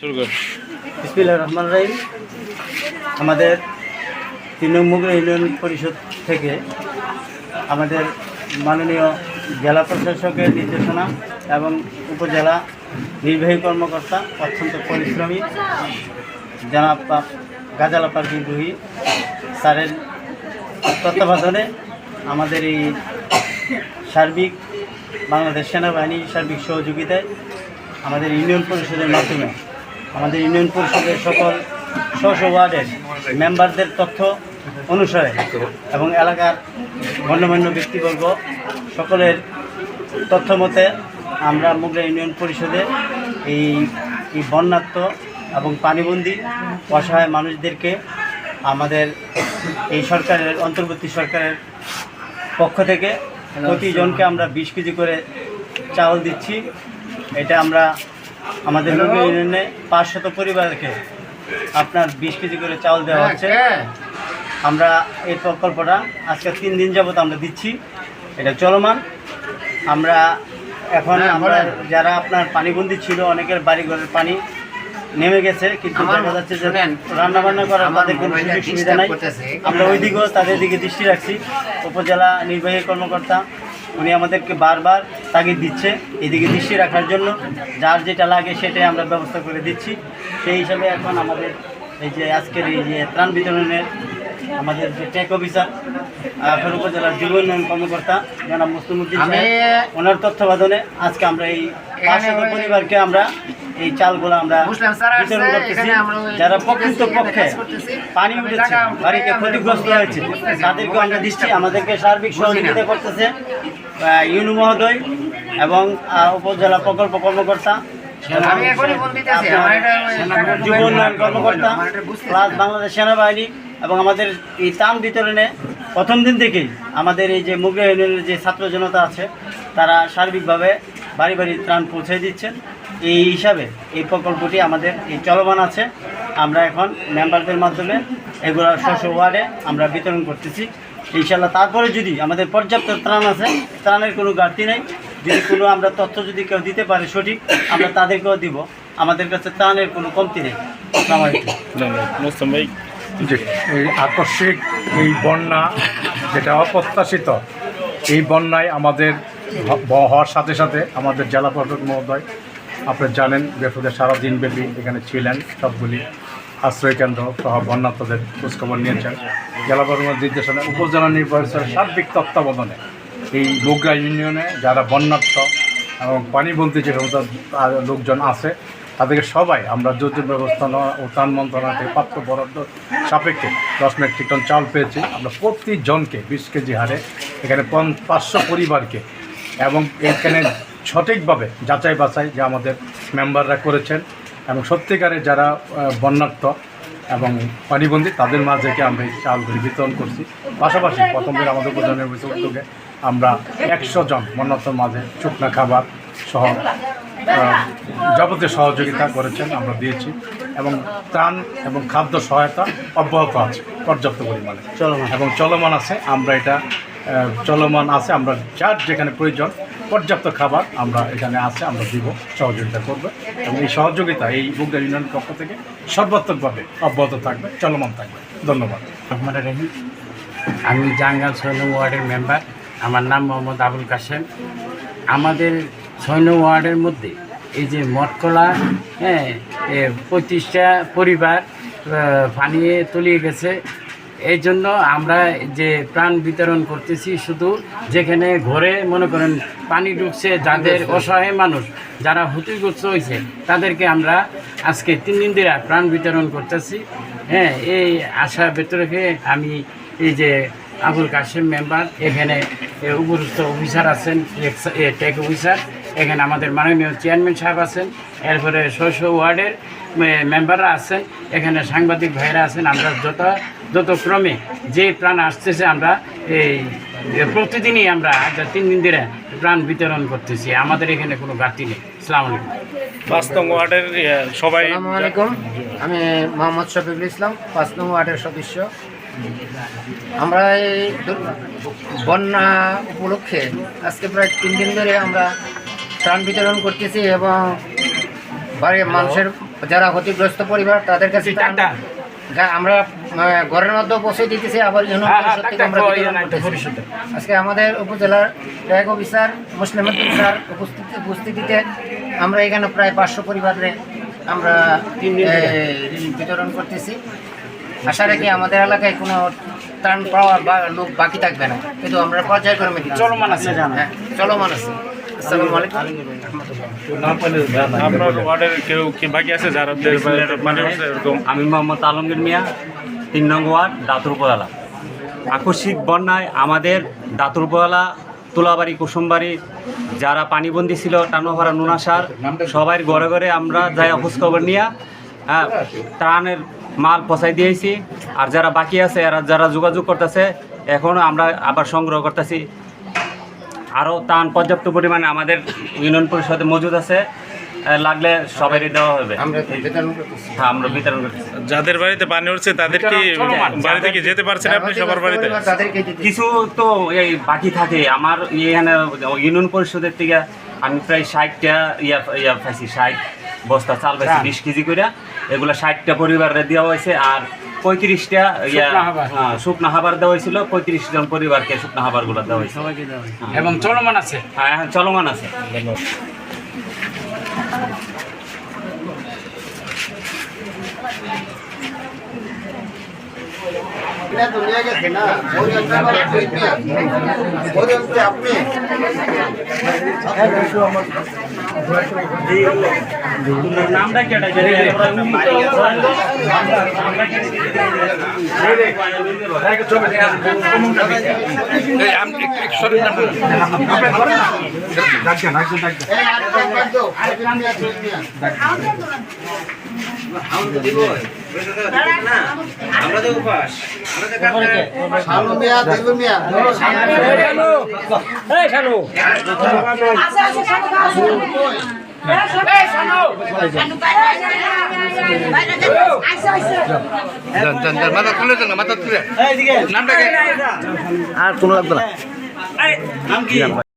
বিসমিল্লাহির রহমানির রহিম। আমাদের 3 নং মুগরা ইউনিয়ন পরিষদ থেকে আমাদের মাননীয় জেলা প্রশাসকের নির্দেশনা এবং উপজেলা নির্বাহী কর্মকর্তা অত্যন্ত পরিশ্রমী জনাব গাজাল পারভীন রুহি স্যারের তত্ত্বাবধানে আমাদের এই সার্বিক বাংলাদেশ সেনাবাহিনীর সার্বিক সহযোগিতায় আমাদের ইউনিয়ন পরিষদের মাধ্যমে আমাদের ইউনিয়ন পরিষদের সকল স্ব ওয়ার্ডের মেম্বারদের তথ্য অনুসারে এবং এলাকার গণ্যমান্য ব্যক্তিবর্গ সকলের তথ্য মতে আমরা মুগরা ইউনিয়ন পরিষদে এই বন্যার্ত এবং পানিবন্দী অসহায় মানুষদেরকে আমাদের এই সরকারের অন্তর্বর্তী সরকারের পক্ষ থেকে প্রতিজনকে আমরা 20 কেজি করে চাউল দিচ্ছি। এটা আমরা আমাদের মুগরা ইউনিয়নে 500 পরিবারকে আপনার 20 কেজি করে চাউল দেওয়া হচ্ছে। আমরা এই প্রকল্পটা আজকে 3 দিন যাবত আমরা দিচ্ছি, এটা চলমান। আমরা এখন আমরা যারা আপনার পানিবন্দী ছিল অনেকের বাড়িঘরের পানি নেমে গেছে, কিন্তু দেখা যাচ্ছে যে রান্নাবান্না করার তাদের কোনো সুযোগ সুবিধা নাই। আমরা ওই দিকেও তাদের দিকে দৃষ্টি রাখছি। উপজেলা নির্বাহী কর্মকর্তা উনি আমাদেরকে বারবার তাগিদ দিচ্ছে এদিকে দৃষ্টি রাখার জন্য, যার যেটা লাগে সেটাই আমরা ব্যবস্থা করে দিচ্ছি। সেই হিসাবে এখন আমাদের এই যে আজকের এই যে ত্রাণ বিতরণের আমাদের যে টেক অফিসার উপজেলার যুব উন্নয়ন কর্মকর্তা জনাব মুসলিমউদ্দিন সাহেব, ওনার তত্ত্বাবধানে আজকে আমরা এই 500 পরিবারকে আমরা এই চালগুলো আমরা বিতরণ করতেছি। যারা প্রকৃত পক্ষে পানি উঠেছে, বাড়িতে ক্ষতিগ্রস্ত হয়েছে, তাদেরকে আমরা দিচ্ছি। আমাদেরকে সার্বিক সহযোগিতা করতেছে ইউনু মহোদয় এবং উপজেলা প্রকল্প কর্মকর্তা, যুব উন্নয়ন কর্মকর্তা প্লাস বাংলাদেশ সেনাবাহিনী। এবং আমাদের এই ত্রাণ বিতরণে প্রথম দিন থেকেই আমাদের এই যে মুগরা ইউনিয়নের যে ছাত্র জনতা আছে তারা সার্বিকভাবে বাড়ি বাড়ি ত্রাণ পৌঁছে দিচ্ছেন। এই হিসাবে এই প্রকল্পটি আমাদের এই চলমান আছে। আমরা এখন মেম্বারদের মাধ্যমে এগুলো স্ব ওয়ার্ডে আমরা বিতরণ করতেছি ইনশাল্লাহ। তারপরে যদি আমাদের পর্যাপ্ত ত্রাণ আছে, ত্রাণের কোনো ঘাটতি নেই, যদি কোনো আমরা তথ্য যদি কেউ দিতে পারে সঠিক, আমরা তাদেরকেও দিব। আমাদের কাছে ত্রাণের কোনো কমতি নেই। যে এই আকস্মিক এই বন্যা যেটা অপ্রত্যাশিত, এই বন্যায় আমাদের হওয়ার সাথে সাথে আমাদের জেলা প্রশাসক মহোদয় আপনারা জানেন বেফুদের সারাদিনব্যাপী এখানে ছিলেন, সবগুলি আশ্রয়কেন্দ্র সহ বন্যার্তদের খোঁজখবর নিয়েছেন। জেলা প্রশাসনের নির্দেশনা উপজেলা নির্বাহী সার্বিক তত্ত্বাবধানে এই মুগরা ইউনিয়নে যারা বন্যার্ত এবং পানিবন্দী যে সমস্ত লোকজন আছে তাদেরকে সবাই আমরা দুর্যোগ ব্যবস্থাপনা ও ত্রাণ মন্ত্রণালয় থেকে প্রাপ্ত বরাদ্দ সাপেক্ষে 10 মেট্রিক টন চাল পেয়েছি। আমরা প্রতিজনকে 20 কেজি হারে এখানে 500 পরিবারকে, এবং এখানে সঠিকভাবে যাচাই বাছাই যে আমাদের মেম্বাররা করেছেন এবং সত্যিকারে যারা বন্যার্ত এবং পানিবন্দী তাদের মাঝেকে আমরা এই চালগুলি বিতরণ করছি। পাশাপাশি প্রথম দিন আমাদের উপজেলার উদ্যোগে আমরা 100 জন বন্যার্তর মাঝে শুকনো খাবার সহ যাবতীয় সহযোগিতা করেছেন, আমরা দিয়েছি। এবং ত্রাণ এবং খাদ্য সহায়তা অব্যাহত আছে পর্যাপ্ত পরিমাণে এবং চলমান আছে। আমরা এটা চলমান আছে, আমরা যার যেখানে প্রয়োজন পর্যাপ্ত খাবার আমরা এখানে আছে, আমরা দিব, সহযোগিতা করবে। এবং এই সহযোগিতা এই মুগরা ইউনিয়নের পক্ষ থেকে সর্বাত্মকভাবে অব্যাহত থাকবে, চলমান থাকবে। ধন্যবাদ। রহমানির রহিম। আমি জাঙ্গাল 6 নং ওয়ার্ডের মেম্বার। আমার নাম মোহাম্মদ আবুল কাশেম। আমাদের 6 নং ওয়ার্ডের মধ্যে এই যে মটকলা 35টা পরিবার পানিয়ে তলিয়ে গেছে। এই জন্য আমরা যে প্রাণ বিতরণ করতেছি, শুধু যেখানে ঘরে মনে করেন পানি ঢুকছে, যাদের অসহায় মানুষ যারা ক্ষতিগ্রস্ত হয়েছে তাদেরকে আমরা আজকে 3 দিন ধরে প্রাণ বিতরণ করতেছি। এই আশা ব্যক্ত রেখে আমি এই যে আবুল কাশেম মেম্বার, এখানে উপরস্থ অফিসার আছেন, টেক অফিসার, এখানে আমাদের মাননীয় চেয়ারম্যান সাহেব আছেন, এরপরে স্ব ওয়ার্ডের মেম্বাররা আছেন, এখানে সাংবাদিক ভাইরা আছেন। আমরা যতক্রমে যে প্রাণ আসতেছে আমরা এই প্রতিদিনই আমরা 3 দিন ধরে প্রাণ বিতরণ করতেছি। আমাদের এখানে কোনো ঘাটতি নেই। আসসালামু আলাইকুম। 5 নং ওয়ার্ডের সবাই। আসসালামু আলাইকুম। আমি মোহাম্মদ শফিকুল ইসলাম, 5 নং ওয়ার্ডের সদস্য। আমরা এই বন্যা উপলক্ষে আজকে প্রায় 3 দিন ধরে আমরা ত্রাণ বিতরণ করতেছি এবং মানুষের যারা ক্ষতিগ্রস্ত পরিবার তাদের কাছে আমরা ঘরের মধ্যে বসে দিতেছি, আবার ইউনিয়ন পরিষদ থেকে আমরা বিতরণ করতেছি। আজকে আমাদের উপজেলার ট্যাগ অফিসার মুসলিম স্যার উপস্থিতিতে আমরা এখানে প্রায় 500 পরিবারে আমরা ঋণ বিতরণ করতেছি। আশা রাখি আমাদের এলাকায় কোনো ত্রাণ পাওয়া বা লোক বাকি থাকবে না, কিন্তু আমরা পর্যায়ক্রমে চলমান আছে। চলমান আছে। আসসালামু আলাইকুম। আপনার ওয়ার্ডের কেউ কি বাকি আছে যারা পানি উঠছে এরকম? আমি মোহাম্মদ আলমগীর মিয়া, 3 নং ওয়ার্ড দাতুর উপজেলা। আকস্মিক বন্যায় আমাদের দাতুর উপজেলা, তুলাবাড়ি, কুসুমবাড়ি যারা পানিবন্দী ছিল, টানোভাড়া, নুনাসার সবাই ঘরে ঘরে আমরা যাই খোঁজখবর নিয়ে ত্রাণের মাল পৌঁছাই দিয়েছি। আর যারা বাকি আছে এরা যারা যোগাযোগ করতেছে, এখনও আমরা আবার সংগ্রহ করতেছি। আরও ত্রাণ পর্যাপ্ত পরিমাণে আমাদের ইউনিয়ন পরিষদে মজুদ আছে, লাগলে সবারই দেওয়া হবে। আমরা বিতরণ করতেছি। হ্যাঁ, আমরা বিতরণ করতেছি। যাদের বাড়িতে পানি উঠছে তাদের কি বাড়িতে কি যেতে পারছেন আপনি সবার বাড়িতে? তাদেরকে দিতেছি। কিছু তো এই বাকি থাকে। আমার এখানে ইউনিয়ন পরিষদের থেকে আমি প্রায় 60টা ইয়া পাইছি, 60 বস্তা চাল পাইছি 20 কেজি করে। এগুলো 60টা পরিবারে দেওয়া হয়েছে। আর 35টা শুকনা খাবার দেওয়া হয়েছিল, 35 জন পরিবারকে শুকনা খাবারগুলো দেওয়া হয়েছে এবং চলমান আছে। হ্যাঁ, চলমান আছে। নামটা কি? আর কোনো লাগবে না।